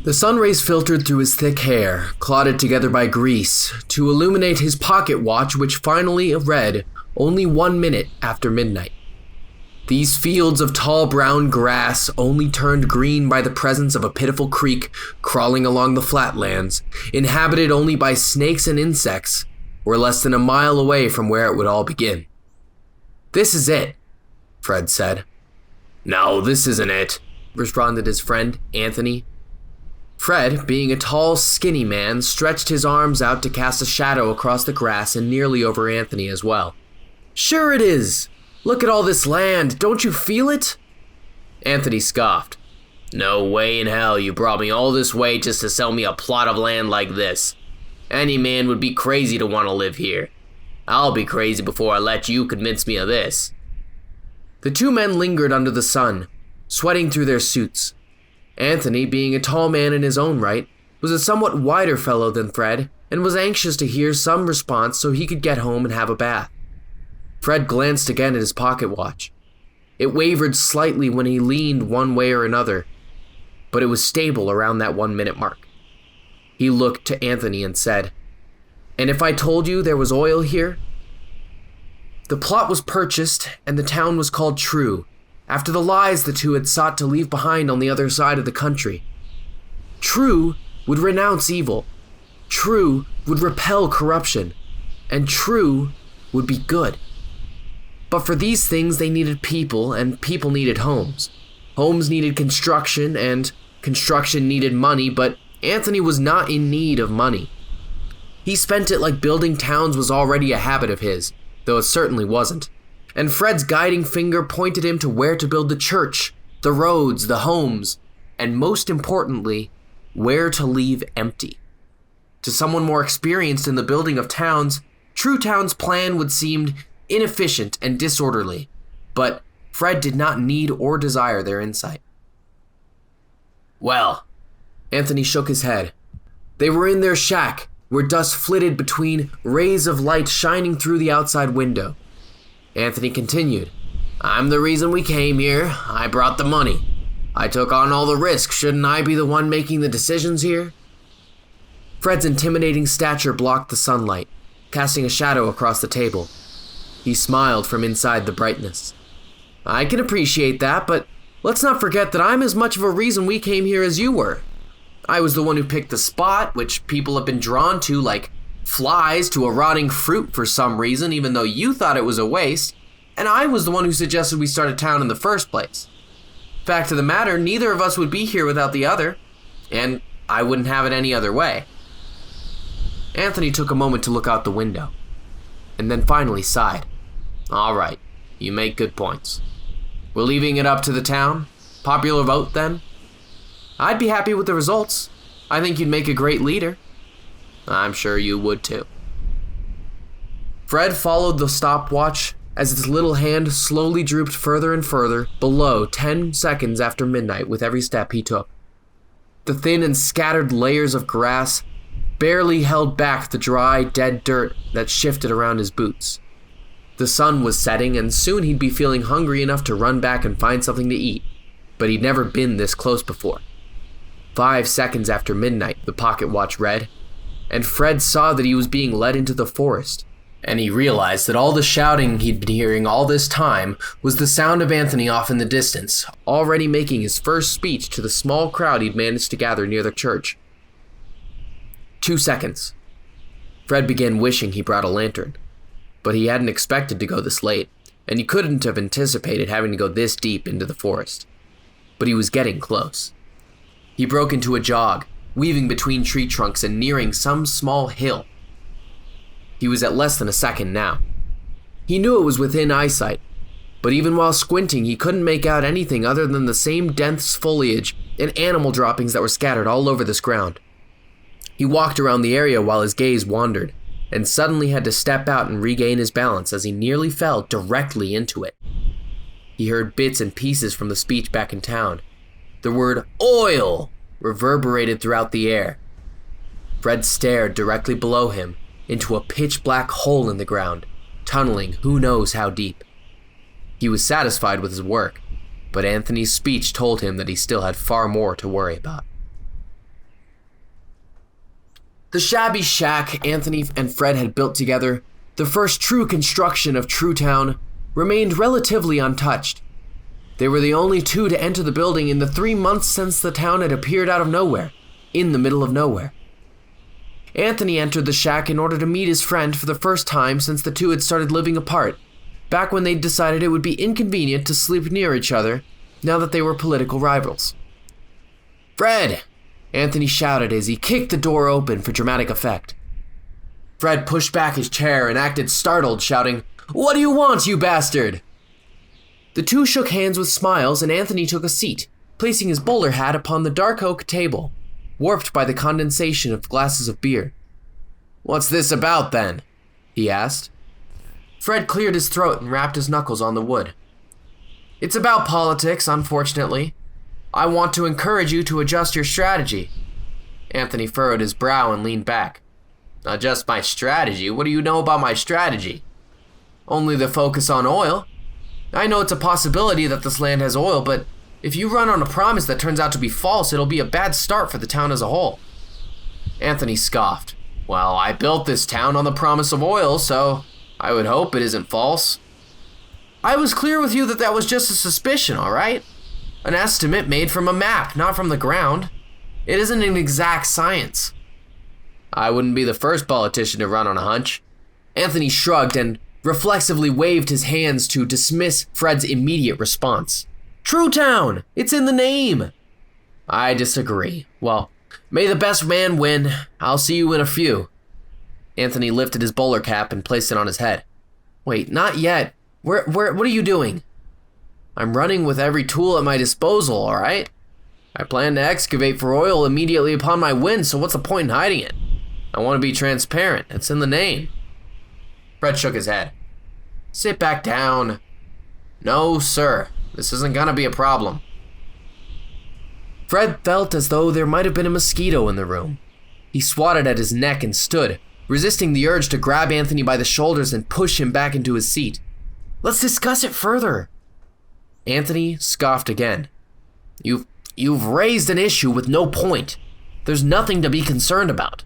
The sun rays filtered through his thick hair, clotted together by grease, to illuminate his pocket watch, which finally read only 1 minute after midnight. These fields of tall brown grass, only turned green by the presence of a pitiful creek crawling along the flatlands, inhabited only by snakes and insects, were less than a mile away from where it would all begin. "This is it," Fred said. "No, this isn't it," responded his friend, Anthony. Fred, being a tall, skinny man, stretched his arms out to cast a shadow across the grass and nearly over Anthony as well. "Sure it is! Look at all this land, don't you feel it?" Anthony scoffed. "No way in hell you brought me all this way just to sell me a plot of land like this. Any man would be crazy to want to live here. I'll be crazy before I let you convince me of this." The two men lingered under the sun, sweating through their suits. Anthony, being a tall man in his own right, was a somewhat wider fellow than Fred and was anxious to hear some response so he could get home and have a bath. Fred glanced again at his pocket watch. It wavered slightly when he leaned one way or another, but it was stable around that 1 minute mark. He looked to Anthony and said, "And if I told you there was oil here?" The plot was purchased and the town was called True, after the lies the two had sought to leave behind on the other side of the country. True would renounce evil. True would repel corruption. And True would be good. But for these things they needed people, and people needed homes. Homes needed construction, and construction needed money, but Anthony was not in need of money. He spent it like building towns was already a habit of his, though it certainly wasn't. And Fred's guiding finger pointed him to where to build the church, the roads, the homes, and most importantly, where to leave empty. To someone more experienced in the building of towns, True Town's plan would seem inefficient and disorderly, but Fred did not need or desire their insight. "Well," Anthony shook his head. They were in their shack, where dust flitted between rays of light shining through the outside window. Anthony continued, "I'm the reason we came here. I brought the money. I took on all the risk. Shouldn't I be the one making the decisions here?" Fred's intimidating stature blocked the sunlight, casting a shadow across the table. He smiled from inside the brightness. "I can appreciate that, but let's not forget that I'm as much of a reason we came here as you were. I was the one who picked the spot, which people have been drawn to like flies to a rotting fruit for some reason, even though you thought it was a waste, and I was the one who suggested we start a town in the first place. Fact of the matter, neither of us would be here without the other, and I wouldn't have it any other way." Anthony took a moment to look out the window, and then finally sighed. "All right, you make good points. We're leaving it up to the town? Popular vote, then?" "I'd be happy with the results. I think you'd make a great leader." "I'm sure you would too." Fred followed the stopwatch as its little hand slowly drooped further and further below 10 seconds after midnight with every step he took. The thin and scattered layers of grass barely held back the dry, dead dirt that shifted around his boots. The sun was setting, and soon he'd be feeling hungry enough to run back and find something to eat, but he'd never been this close before. 5 seconds after midnight, the pocket watch read, and Fred saw that he was being led into the forest, and he realized that all the shouting he'd been hearing all this time was the sound of Anthony off in the distance, already making his first speech to the small crowd he'd managed to gather near the church. 2 seconds. Fred began wishing he brought a lantern, but he hadn't expected to go this late, and he couldn't have anticipated having to go this deep into the forest. But he was getting close. He broke into a jog, weaving between tree trunks and nearing some small hill. He was at less than a second now. He knew it was within eyesight, but even while squinting, he couldn't make out anything other than the same dense foliage and animal droppings that were scattered all over this ground. He walked around the area while his gaze wandered, and suddenly had to step out and regain his balance as he nearly fell directly into it. He heard bits and pieces from the speech back in town. The word "oil" reverberated throughout the air. Fred stared directly below him into a pitch-black hole in the ground, tunneling who knows how deep. He was satisfied with his work, but Anthony's speech told him that he still had far more to worry about. The shabby shack Anthony and Fred had built together, the first true construction of True Town, remained relatively untouched. They were the only two to enter the building in the 3 months since the town had appeared out of nowhere, in the middle of nowhere. Anthony entered the shack in order to meet his friend for the first time since the two had started living apart, back when they'd decided it would be inconvenient to sleep near each other now that they were political rivals. "Fred!" Anthony shouted as he kicked the door open for dramatic effect. Fred pushed back his chair and acted startled, shouting, "What do you want, you bastard?" The two shook hands with smiles, and Anthony took a seat, placing his bowler hat upon the dark oak table, warped by the condensation of glasses of beer. "What's this about, then?" he asked. Fred cleared his throat and rapped his knuckles on the wood. "It's about politics, unfortunately. I want to encourage you to adjust your strategy." Anthony furrowed his brow and leaned back. "Adjust my strategy? What do you know about my strategy?" "Only the focus on oil. I know it's a possibility that this land has oil, but if you run on a promise that turns out to be false, it'll be a bad start for the town as a whole." Anthony scoffed. "Well, I built this town on the promise of oil, so I would hope it isn't false." "I was clear with you that that was just a suspicion, all right? An estimate made from a map, not from the ground. It isn't an exact science." "I wouldn't be the first politician to run on a hunch." Anthony shrugged and reflexively waved his hands to dismiss Fred's immediate response. "True Town! It's in the name!" "I disagree. Well, may the best man win. I'll see you in a few." Anthony lifted his bowler cap and placed it on his head. "Wait, not yet. What are you doing?" "I'm running with every tool at my disposal, all right? I plan to excavate for oil immediately upon my win, so what's the point in hiding it? I want to be transparent. It's in the name." Fred shook his head. "Sit back down." "No, sir. This isn't gonna be a problem." Fred felt as though there might have been a mosquito in the room. He swatted at his neck and stood, resisting the urge to grab Anthony by the shoulders and push him back into his seat. "Let's discuss it further." Anthony scoffed again. You've raised an issue with no point. There's nothing to be concerned about."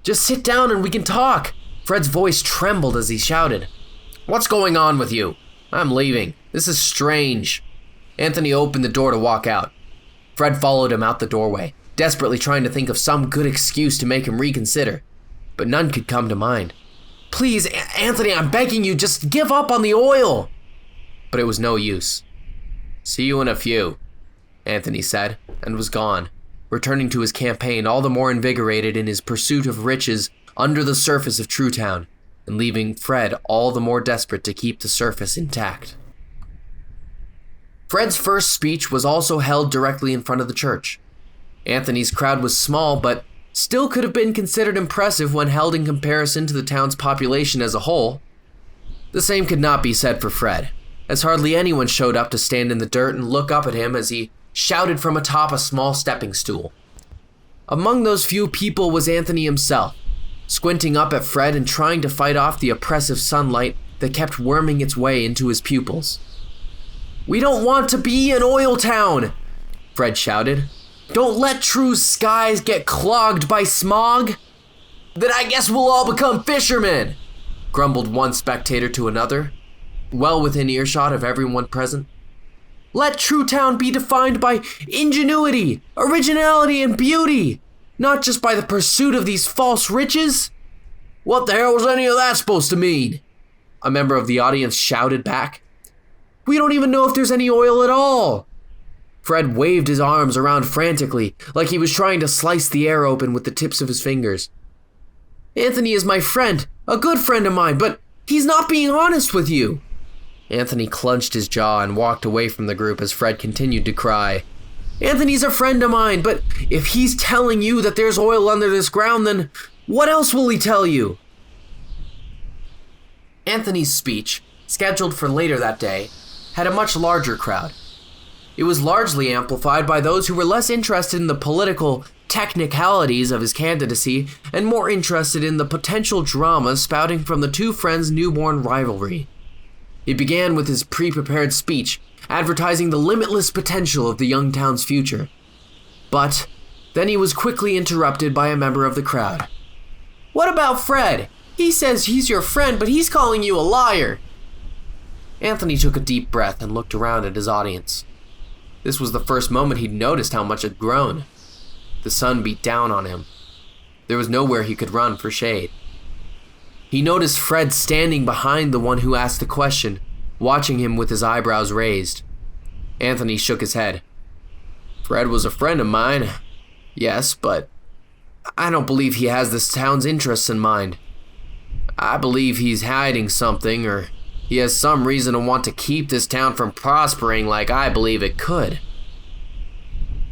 "Just sit down and we can talk." Fred's voice trembled as he shouted. "What's going on with you? I'm leaving. This is strange." Anthony opened the door to walk out. Fred followed him out the doorway, desperately trying to think of some good excuse to make him reconsider, but none could come to mind. "Please, Anthony, I'm begging you, just give up on the oil." But it was no use. "See you in a few," Anthony said, and was gone, returning to his campaign all the more invigorated in his pursuit of riches under the surface of True Town, and leaving Fred all the more desperate to keep the surface intact. Fred's first speech was also held directly in front of the church. Anthony's crowd was small, but still could have been considered impressive when held in comparison to the town's population as a whole. The same could not be said for Fred, as hardly anyone showed up to stand in the dirt and look up at him as he shouted from atop a small stepping stool. Among those few people was Anthony himself, squinting up at Fred and trying to fight off the oppressive sunlight that kept worming its way into his pupils. "We don't want to be an oil town," Fred shouted. "Don't let True's skies get clogged by smog." "Then I guess we'll all become fishermen," grumbled one spectator to another, well within earshot of everyone present. "Let True Town be defined by ingenuity, originality, and beauty, not just by the pursuit of these false riches." "What the hell was any of that supposed to mean?" a member of the audience shouted back. "We don't even know if there's any oil at all." Fred waved his arms around frantically, like he was trying to slice the air open with the tips of his fingers. "Anthony is my friend, a good friend of mine, but he's not being honest with you." Anthony clenched his jaw and walked away from the group as Fred continued to cry. "Anthony's a friend of mine, but if he's telling you that there's oil under this ground, then what else will he tell you?" Anthony's speech, scheduled for later that day, had a much larger crowd. It was largely amplified by those who were less interested in the political technicalities of his candidacy and more interested in the potential drama spouting from the two friends' newborn rivalry. He began with his pre-prepared speech, advertising the limitless potential of the young town's future. But Then he was quickly interrupted by a member of the crowd. "What about Fred? He says he's your friend, but he's calling you a liar." Anthony took a deep breath and looked around at his audience. This was the first moment he'd noticed how much it had grown. The sun beat down on him. There was nowhere he could run for shade. He noticed Fred standing behind the one who asked the question, watching him with his eyebrows raised. Anthony shook his head. "Fred was a friend of mine. Yes, but I don't believe he has this town's interests in mind. I believe he's hiding something, or he has some reason to want to keep this town from prospering like I believe it could."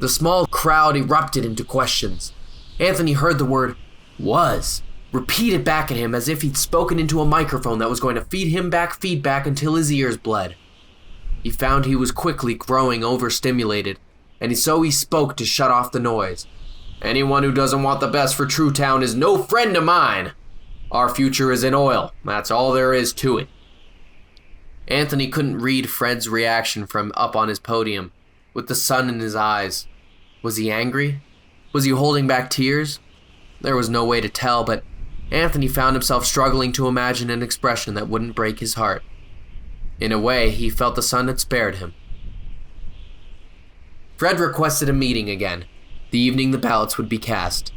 The small crowd erupted into questions. Anthony heard the word "was" repeated back at him as if he'd spoken into a microphone that was going to feed him back feedback until his ears bled. He found he was quickly growing overstimulated, and so he spoke to shut off the noise. "Anyone who doesn't want the best for True Town is no friend of mine. Our future is in oil. That's all there is to it." Anthony couldn't read Fred's reaction from up on his podium, with the sun in his eyes. Was he angry? Was he holding back tears? There was no way to tell, but Anthony found himself struggling to imagine an expression that wouldn't break his heart. In a way, he felt the sun had spared him. Fred requested a meeting again, the evening the ballots would be cast.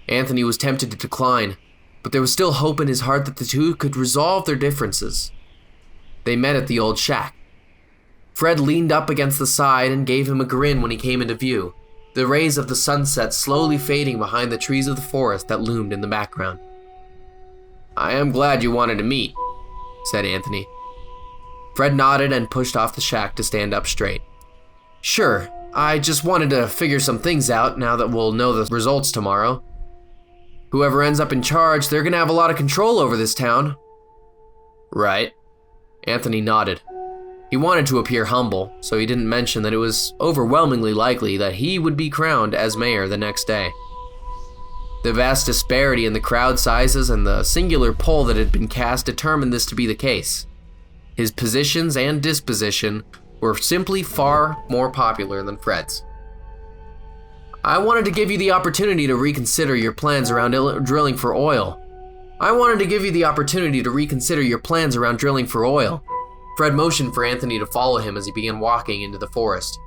Anthony was tempted to decline, but there was still hope in his heart that the two could resolve their differences. They met at the old shack. Fred leaned up against the side and gave him a grin when he came into view, the rays of the sunset slowly fading behind the trees of the forest that loomed in the background. "I am glad you wanted to meet," said Anthony. Fred nodded and pushed off the shack to stand up straight. "Sure, I just wanted to figure some things out now that we'll know the results tomorrow. Whoever ends up in charge, they're gonna have a lot of control over this town." "Right." Anthony nodded. He wanted to appear humble, so he didn't mention that it was overwhelmingly likely that he would be crowned as mayor the next day. The vast disparity in the crowd sizes and the singular poll that had been cast determined this to be the case. His positions and disposition were simply far more popular than Fred's. "I wanted to give you the opportunity to reconsider your plans around drilling for oil. Fred motioned for Anthony to follow him as he began walking into the forest.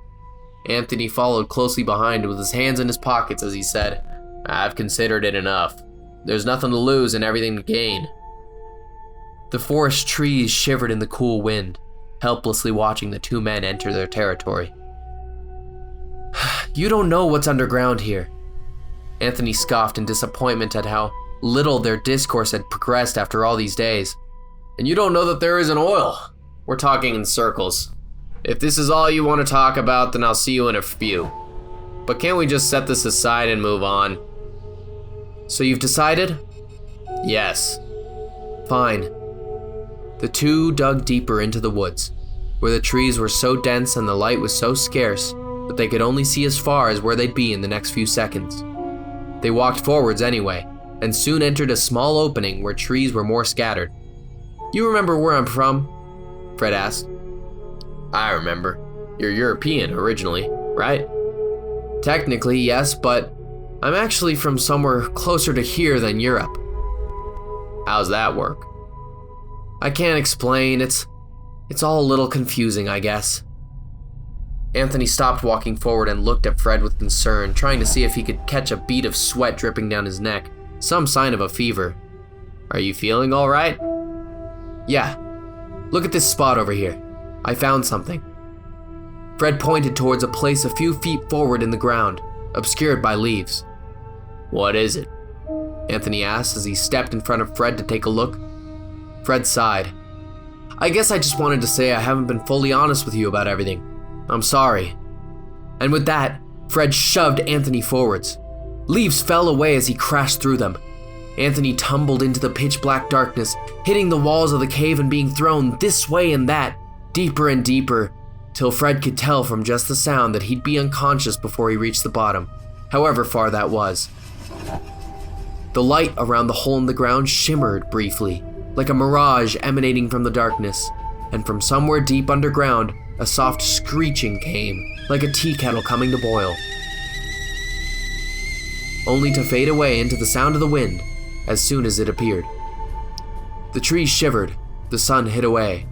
Anthony followed closely behind with his hands in his pockets as he said, "I've considered it enough. There's nothing to lose and everything to gain." The forest trees shivered in the cool wind, helplessly watching the two men enter their territory. "You don't know what's underground here." Anthony scoffed in disappointment at how little their discourse had progressed after all these days. "And you don't know that there isn't oil. We're talking in circles. If this is all you want to talk about, then I'll see you in a few. But can't we just set this aside and move on?" "So you've decided?" "Yes." "Fine." The two dug deeper into the woods, where the trees were so dense and the light was so scarce that they could only see as far as where they'd be in the next few seconds. They walked forwards anyway, and soon entered a small opening where trees were more scattered. "You remember where I'm from?" Fred asked. "I remember. You're European originally, right?" "Technically, yes, but I'm actually from somewhere closer to here than Europe." "How's that work?" "I can't explain. It's all a little confusing, I guess." Anthony stopped walking forward and looked at Fred with concern, trying to see if he could catch a bead of sweat dripping down his neck, some sign of a fever. "Are you feeling all right?" "Yeah. Look at this spot over here. I found something." Fred pointed towards a place a few feet forward in the ground, obscured by leaves. "What is it?" Anthony asked as he stepped in front of Fred to take a look. Fred sighed. "I guess I just wanted to say I haven't been fully honest with you about everything. I'm sorry." And with that, Fred shoved Anthony forwards. Leaves fell away as he crashed through them. Anthony tumbled into the pitch-black darkness, hitting the walls of the cave and being thrown this way and that, deeper and deeper, till Fred could tell from just the sound that he'd be unconscious before he reached the bottom, however far that was. The light around the hole in the ground shimmered briefly, like a mirage emanating from the darkness, and from somewhere deep underground, a soft screeching came, like a tea kettle coming to boil. only to fade away into the sound of the wind as soon as it appeared. The trees shivered, the sun hid away,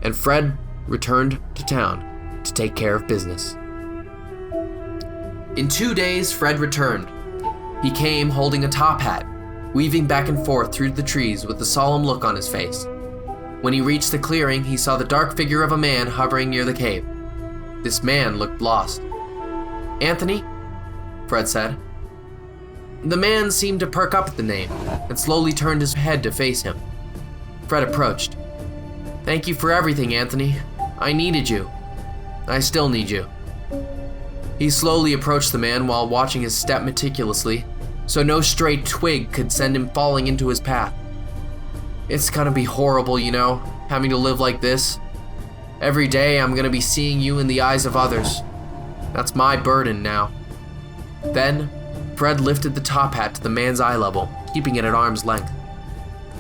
and Fred returned to town to take care of business. In 2 days, Fred returned. He came holding a top hat, weaving back and forth through the trees with a solemn look on his face. When he reached the clearing, he saw the dark figure of a man hovering near the cave. This man looked lost. "Anthony?" Fred said. The man seemed to perk up at the name and slowly turned his head to face him. Fred approached. "Thank you for everything, Anthony. I needed you. I still need you." He slowly approached the man while watching his step meticulously, so no stray twig could send him falling into his path. "It's gonna be horrible, you know, having to live like this. Every day I'm gonna be seeing you in the eyes of others. That's my burden now." Then, Fred lifted the top hat to the man's eye level, keeping it at arm's length.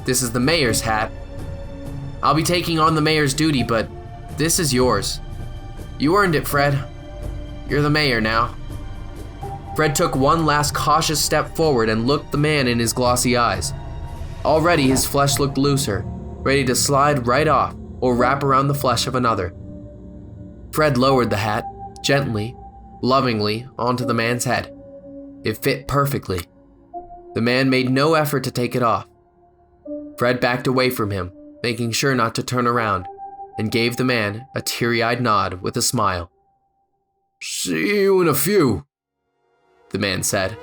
"This is the mayor's hat. I'll be taking on the mayor's duty, but this is yours. You earned it, Fred. You're the mayor now." Fred took one last cautious step forward and looked the man in his glossy eyes. Already his flesh looked looser, ready to slide right off or wrap around the flesh of another. Fred lowered the hat, gently, lovingly, onto the man's head. It fit perfectly. The man made no effort to take it off. Fred backed away from him, making sure not to turn around, and gave the man a teary-eyed nod with a smile. "See you in a few," the man said.